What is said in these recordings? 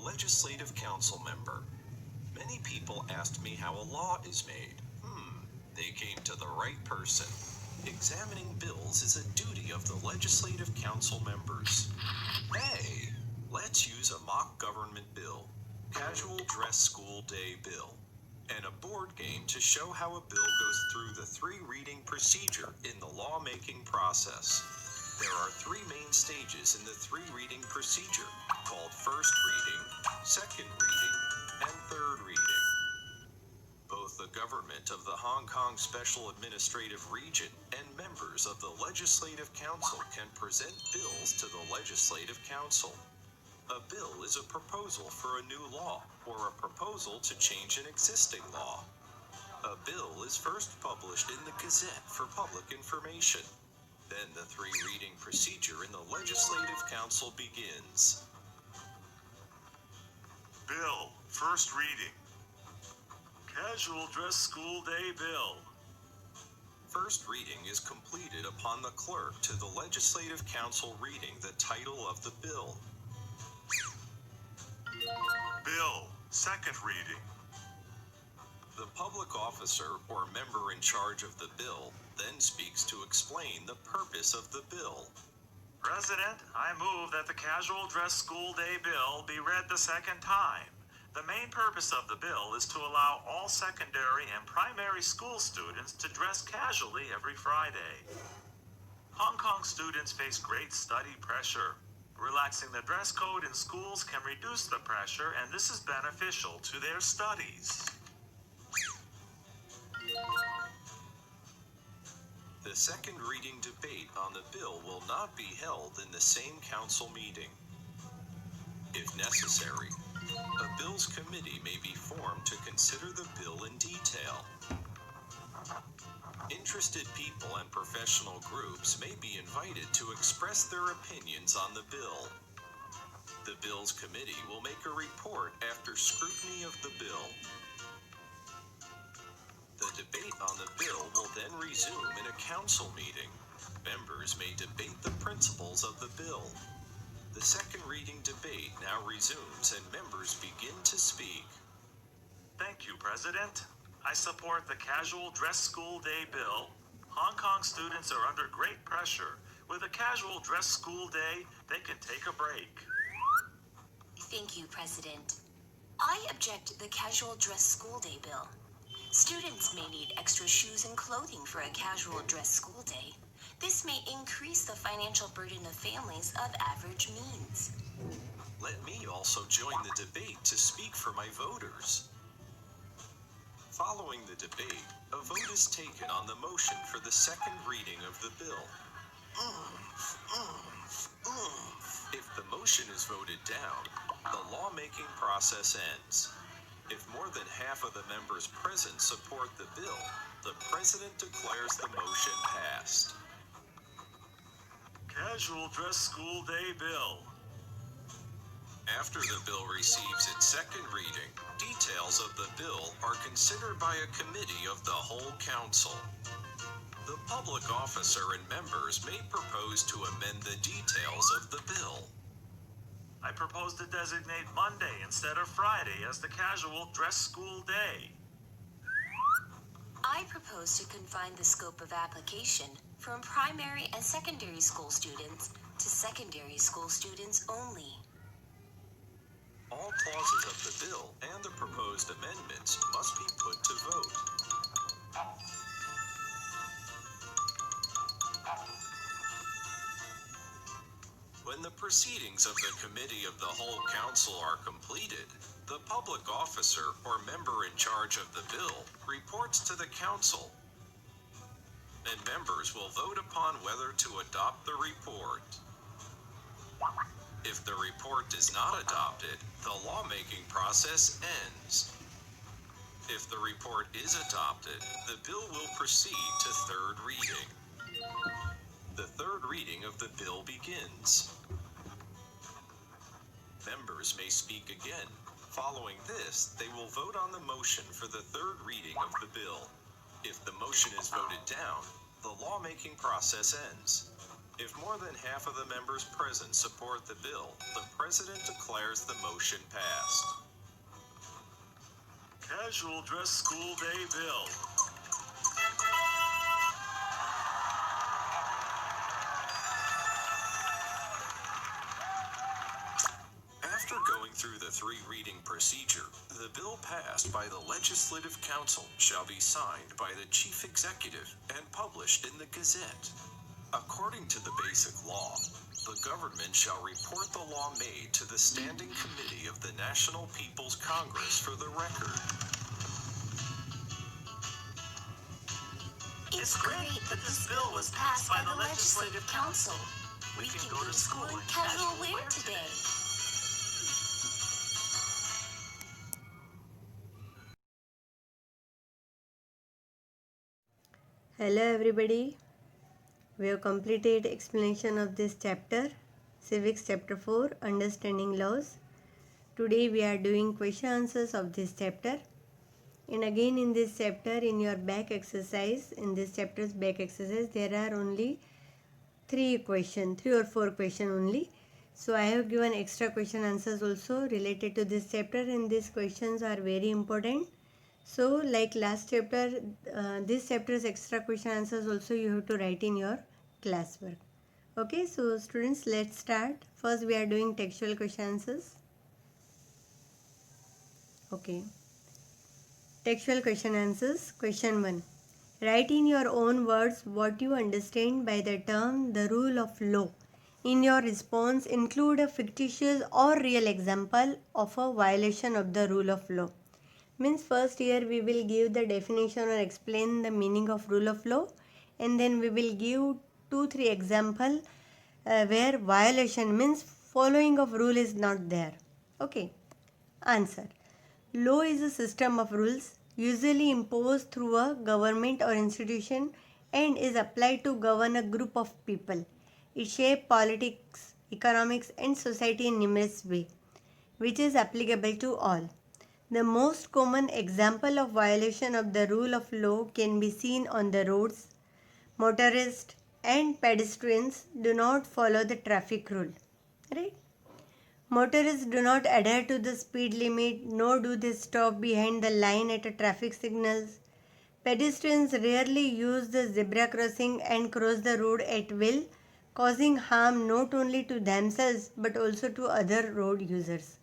legislative council member. Many people asked me how a law is made. They came to the right person. Examining bills is a duty of the legislative council members. Hey, let's use a mock government bill, casual dress school day bill, and a board game to show how a bill goes through the three-reading procedure in the lawmaking process. There are three main stages in the three-reading procedure, called first reading, second reading, and third reading. Both the government of the Hong Kong Special Administrative Region and members of the Legislative Council can present bills to the Legislative Council. A bill is a proposal for a new law or a proposal to change an existing law. A bill is first published in the Gazette for public information. Then the three-reading procedure in the Legislative Council begins. Bill, first reading. Casual dress school day bill. First reading is completed upon the clerk to the Legislative Council reading the title of the bill. Bill, second reading. The public officer or member in charge of the bill then speaks to explain the purpose of the bill. President, I move that the casual dress school day bill be read the second time. The main purpose of the bill is to allow all secondary and primary school students to dress casually every Friday. Hong Kong students face great study pressure. Relaxing the dress code in schools can reduce the pressure, and this is beneficial to their studies. The second reading debate on the bill will not be held in the same council meeting. If necessary, a bills committee may be formed to consider the bill in detail. Interested people and professional groups may be invited to express their opinions on the bill. The bills committee will make a report after scrutiny of the bill. The debate on the bill will then resume in a council meeting. Members may debate the principles of the bill. The second reading debate now resumes and members begin to speak. Thank you, President. I support the casual dress school day bill. Hong Kong students are under great pressure. With a casual dress school day, they can take a break. Thank you, President. I object to the casual dress school day bill. Students may need extra shoes and clothing for a casual dress school day. This may increase the financial burden of families of average means. Let me also join the debate to speak for my voters. Following the debate, a vote is taken on the motion for the second reading of the bill. If the motion is voted down, the lawmaking process ends. If more than half of the members present support the bill, the president declares the motion passed. Casual dress school day bill. After the bill receives its second reading, details of the bill are considered by a committee of the whole council. The public officer and members may propose to amend the details of the bill. I propose to designate Monday instead of Friday as the casual dress school day. I propose to confine the scope of application from primary and secondary school students to secondary school students only. All clauses of the bill and the proposed amendments must be put to vote. When the proceedings of the Committee of the Whole Council are completed, the public officer or member in charge of the bill reports to the Council, and members will vote upon whether to adopt the report. If the report is not adopted, the lawmaking process ends. If the report is adopted, the bill will proceed to third reading. The third reading of the bill begins. Members may speak again. Following this, they will vote on the motion for the third reading of the bill. If the motion is voted down, the lawmaking process ends. If more than half of the members present support the bill, the president declares the motion passed. Casual Dress School Day Bill. After going through the three-reading procedure, the bill passed by the Legislative Council shall be signed by the Chief Executive and published in the Gazette. According to the Basic Law, the government shall report the law made to the Standing Committee of the National People's Congress for the record. It's great that this bill was passed by the Legislative Council. We can go to school in casual wear today. Hello everybody, we have completed explanation of this chapter, Civics chapter 4, Understanding Laws. Today we are doing question answers of this chapter. And again in this chapter, in your back exercise, in this chapter's back exercise, there are only 3 or 4 questions only. So I have given extra question answers also related to this chapter, and these questions are very important. So like last chapter, this chapter's extra question answers also you have to write in your classwork. Okay, so students, let's start. First we are doing textual question answers. Okay. Textual question answers. Question 1. Write in your own words what you understand by the term the rule of law. In your response, include a fictitious or real example of a violation of the rule of law. Means first here we will give the definition or explain the meaning of rule of law, and then we will give 2-3 example where violation means following of rule is not there. Okay. Answer. Law is a system of rules usually imposed through a government or institution and is applied to govern a group of people. It shapes politics, economics and society in numerous ways, which is applicable to all. The most common example of violation of the rule of law can be seen on the roads. Motorists and pedestrians do not follow the traffic rule, right? Motorists do not adhere to the speed limit, nor do they stop behind the line at a traffic signals. Pedestrians rarely use the zebra crossing and cross the road at will, causing harm not only to themselves but also to other road users.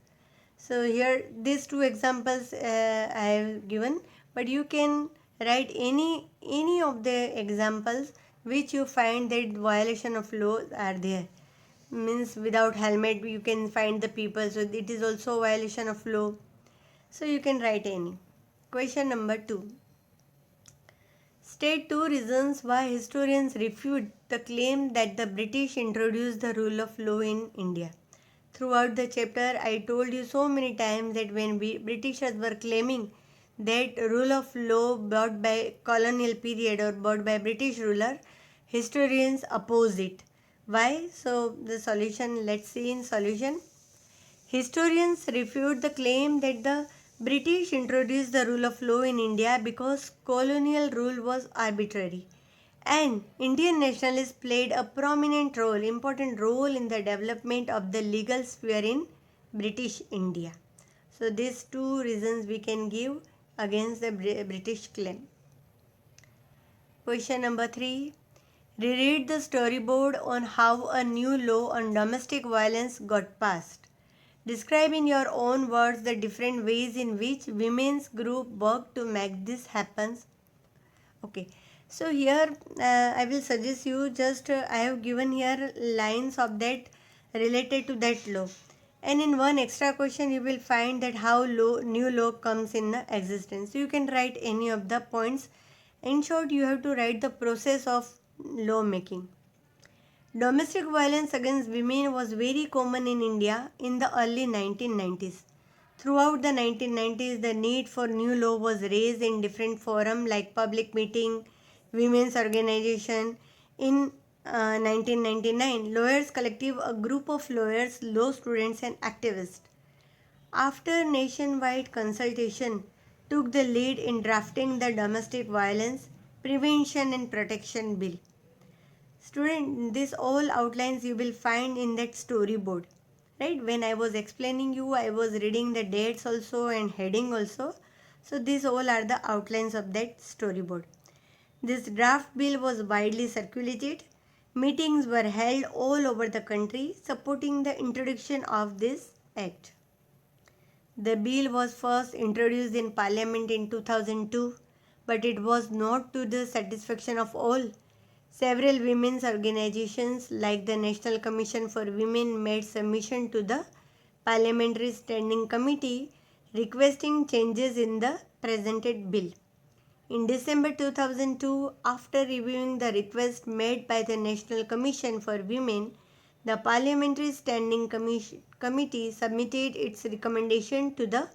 So here these 2 examples I have given, but you can write any of the examples which you find that violation of law are there. Means without helmet you can find the people, so it is also a violation of law. So you can write any. Question number 2. State 2 reasons why historians refute the claim that the British introduced the rule of law in India. Throughout the chapter, I told you so many times that when Britishers were claiming that rule of law brought by colonial period or brought by British ruler, historians opposed it. Why? So the solution, let's see in solution. Historians refute the claim that the British introduced the rule of law in India because colonial rule was arbitrary. And Indian nationalists played a important role in the development of the legal sphere in British India. So these 2 reasons we can give against the British claim. Question number 3. Reread the storyboard on how a new law on domestic violence got passed. Describe in your own words the different ways in which women's group work to make this happen. Okay. So here I will suggest you just I have given here lines of that related to that law, and in one extra question you will find that how new law comes in existence. So you can write any of the points. In short, you have to write the process of law making. Domestic violence against women was very common in India in the early 1990s. Throughout the 1990s, the need for new law was raised in different forums like public meeting, women's organization. In 1999, Lawyers Collective, a group of lawyers, law students and activists, after nationwide consultation, took the lead in drafting the Domestic Violence Prevention and Protection Bill. Student, this all outlines you will find in that storyboard. Right? When I was explaining you, I was reading the dates also and heading also. So these all are the outlines of that storyboard. This draft bill was widely circulated. Meetings were held all over the country supporting the introduction of this act. The bill was first introduced in Parliament in 2002, but it was not to the satisfaction of all. Several women's organizations like the National Commission for Women made submission to the Parliamentary Standing Committee requesting changes in the presented bill. In December 2002, after reviewing the request made by the National Commission for Women, the Parliamentary Standing Committee submitted its recommendation to the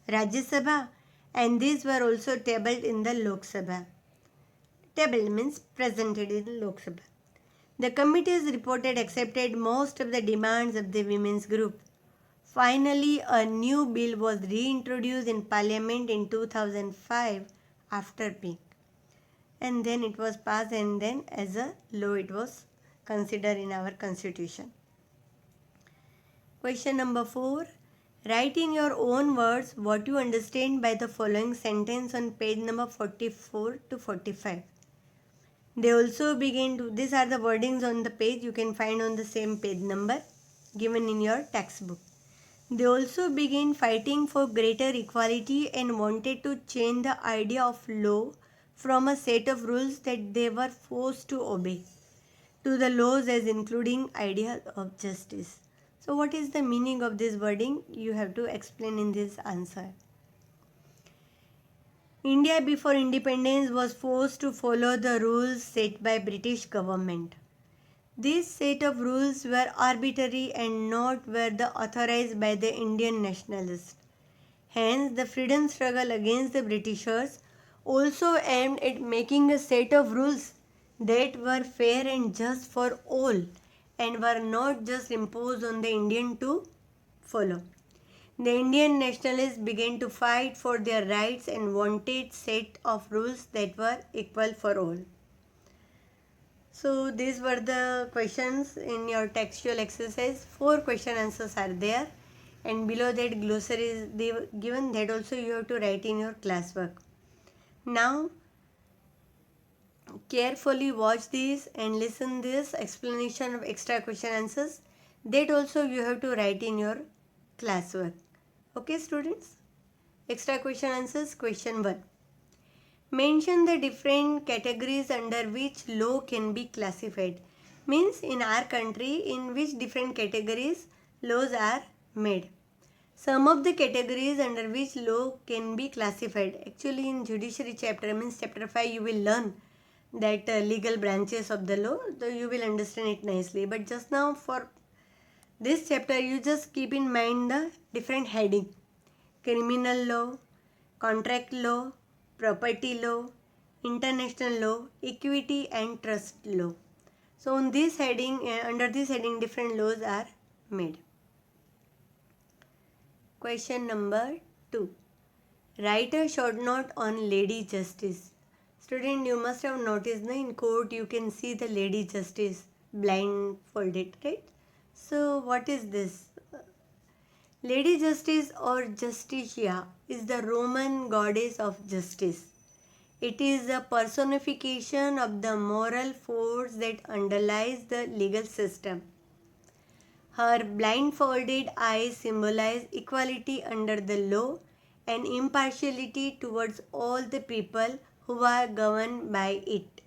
Rajya Sabha, and these were also tabled in the Lok Sabha. Tabled means presented in Lok Sabha. The committee's report accepted most of the demands of the women's group. Finally, a new bill was reintroduced in Parliament in 2005 after Pink. And then it was passed, and then as a law it was considered in our constitution. Question number 4. Write in your own words what you understand by the following sentence on page number 44 to 45. They also begin to, these are the wordings on the page, you can find on the same page number given in your textbook. They also began fighting for greater equality and wanted to change the idea of law from a set of rules that they were forced to obey to the laws as including idea of justice. So what is the meaning of this wording? You have to explain in this answer. India before independence was forced to follow the rules set by British government. This set of rules were arbitrary and not were authorized by the Indian nationalists. Hence, the freedom struggle against the Britishers also aimed at making a set of rules that were fair and just for all and were not just imposed on the Indian to follow. The Indian nationalists began to fight for their rights and wanted set of rules that were equal for all. So these were the questions in your textual exercise. 4 question answers are there, and below that glossary is given, that also you have to write in your classwork. Now carefully watch this and listen this explanation of extra question answers. That also you have to write in your classwork. Okay students? Extra question answers. Question 1. Mention the different categories under which law can be classified. Means in our country in which different categories laws are made. Some of the categories under which law can be classified. Actually in judiciary chapter, means chapter 5, you will learn that legal branches of the law, so you will understand it nicely. But just now for this chapter you just keep in mind the different heading. Criminal law, contract law, property law, international law, equity and trust law. So on this heading, under this heading different laws are made. Question number 2. Write a short note on Lady Justice. Student, you must have noticed in court you can see the Lady Justice blindfolded, right? So what is this? Lady Justice or Justitia is the Roman goddess of justice. It is a personification of the moral force that underlies the legal system. Her blindfolded eyes symbolize equality under the law and impartiality towards all the people who are governed by it.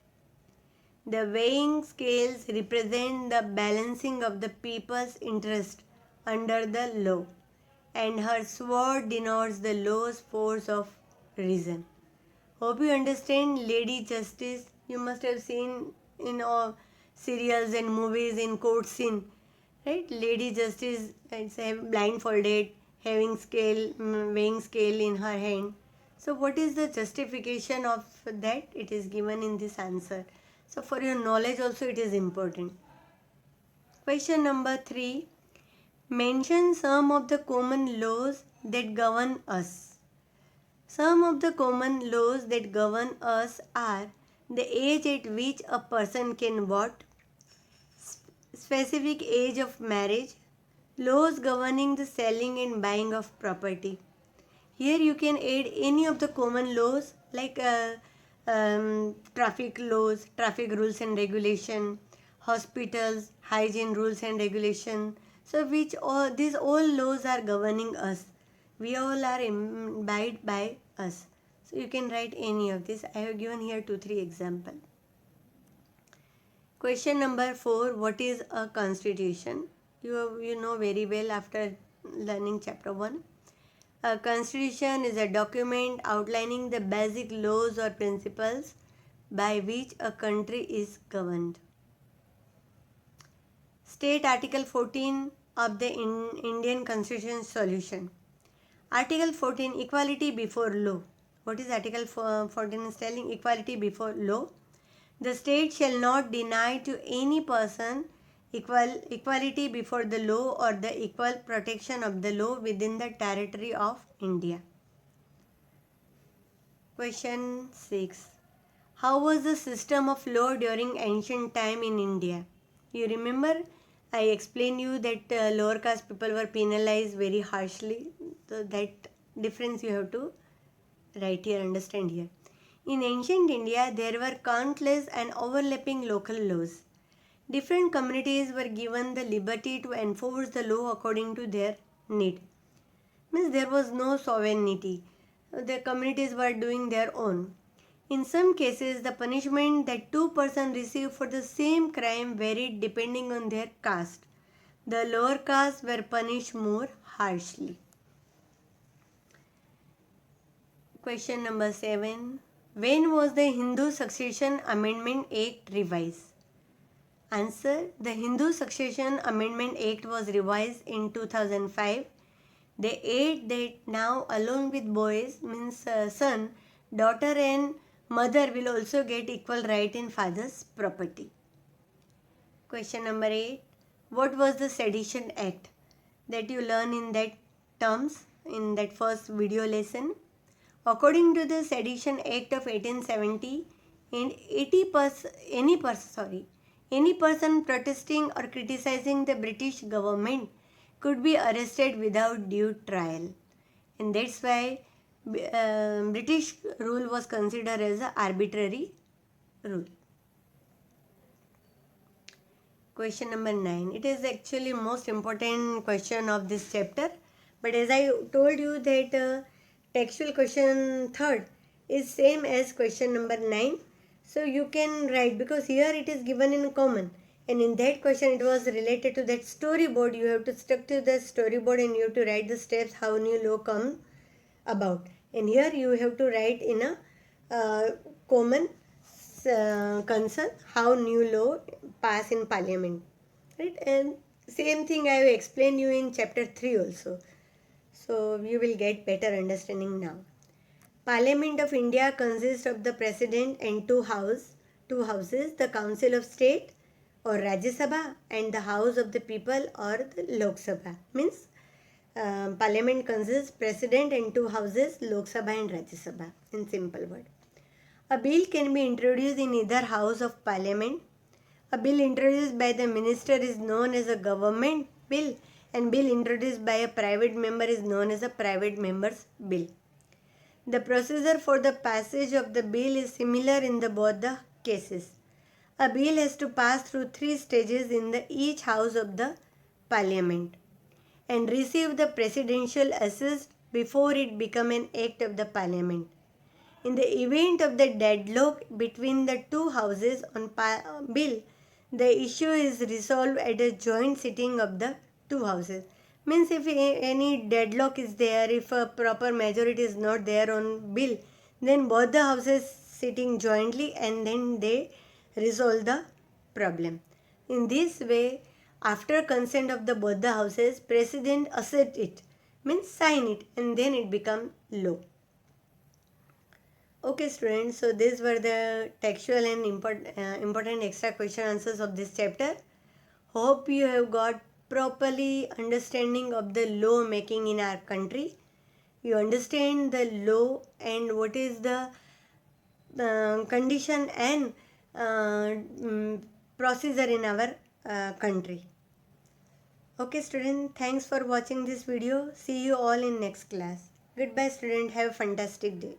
The weighing scales represent the balancing of the people's interest under the law, and her sword denotes the law's force of reason. Hope you understand Lady Justice. You must have seen in all serials and movies in court scene, right? Lady Justice is blindfolded, having weighing scale in her hand. So what is the justification of that? It is given in this answer. So for your knowledge also it is important. Question number 3. Mention some of the common laws that govern us. Some of the common laws that govern us are the age at which a person can vote, specific age of marriage, laws governing the selling and buying of property. Here you can add any of the common laws like traffic laws, traffic rules and regulation, hospitals, hygiene rules and regulation. So which all these all laws are governing us. We all are imbibed by us. So you can write any of this. I have given here 2-3 examples. Question number 4. What is a constitution? You know very well after learning chapter 1. A constitution is a document outlining the basic laws or principles by which a country is governed. State Article 14 of the Indian Constitution solution. Article 14, equality before law. What is Article 14 is telling? Equality before law. The state shall not deny to any person equality before the law or the equal protection of the law within the territory of India. Question 6. How was the system of law during ancient time in India? You remember I explained you that lower caste people were penalized very harshly. So that difference you have to write here, understand here. In ancient India, there were countless and overlapping local laws. Different communities were given the liberty to enforce the law according to their need. Means there was no sovereignty. The communities were doing their own. In some cases, the punishment that two persons received for the same crime varied depending on their caste. The lower castes were punished more harshly. Question number 7. When was the Hindu Succession Amendment Act revised? Answer. The Hindu Succession Amendment Act was revised in 2005. The act that now along with boys means son, daughter and mother will also get equal right in father's property. Question number 8. What was the Sedition Act? That you learn in that terms in that first video lesson. According to the Sedition Act of 1870, any person protesting or criticizing the British government could be arrested without due trial. And that's why British rule was considered as an arbitrary rule. Question number 9. It is actually most important question of this chapter. But as I told you that textual question 3rd is same as question number 9. So you can write because here it is given in common. And in that question it was related to that storyboard. You have to stick to the storyboard and you have to write the steps how new law come about. And here you have to write in a common concern how new law pass in parliament. Right? And same thing I have explained you in chapter 3 also. So you will get better understanding now. Parliament of India consists of the President and two houses, the Council of State or Rajya Sabha and the House of the People or the Lok Sabha. Means Parliament consists President and two houses, Lok Sabha and Rajya Sabha in simple word. A bill can be introduced in either house of Parliament. A bill introduced by the minister is known as a government bill and bill introduced by a private member is known as a private member's bill. The procedure for the passage of the bill is similar in both the cases. A bill has to pass through 3 stages in each house of the parliament and receive the presidential assist before it becomes an act of the parliament. In the event of the deadlock between the two houses on bill, the issue is resolved at a joint sitting of the two houses. Means if any deadlock is there, if a proper majority is not there on bill, then both the houses sitting jointly and then they resolve the problem. In this way, after consent of both the houses, president accept it, means sign it, and then it become law. Okay students, so these were the textual and important extra question answers of this chapter. Hope you have got properly understanding of the law making in our country. You understand the law and what is the condition and procedure in our country. Okay student, thanks for watching this video. See you all in next class. Goodbye student, have a fantastic day.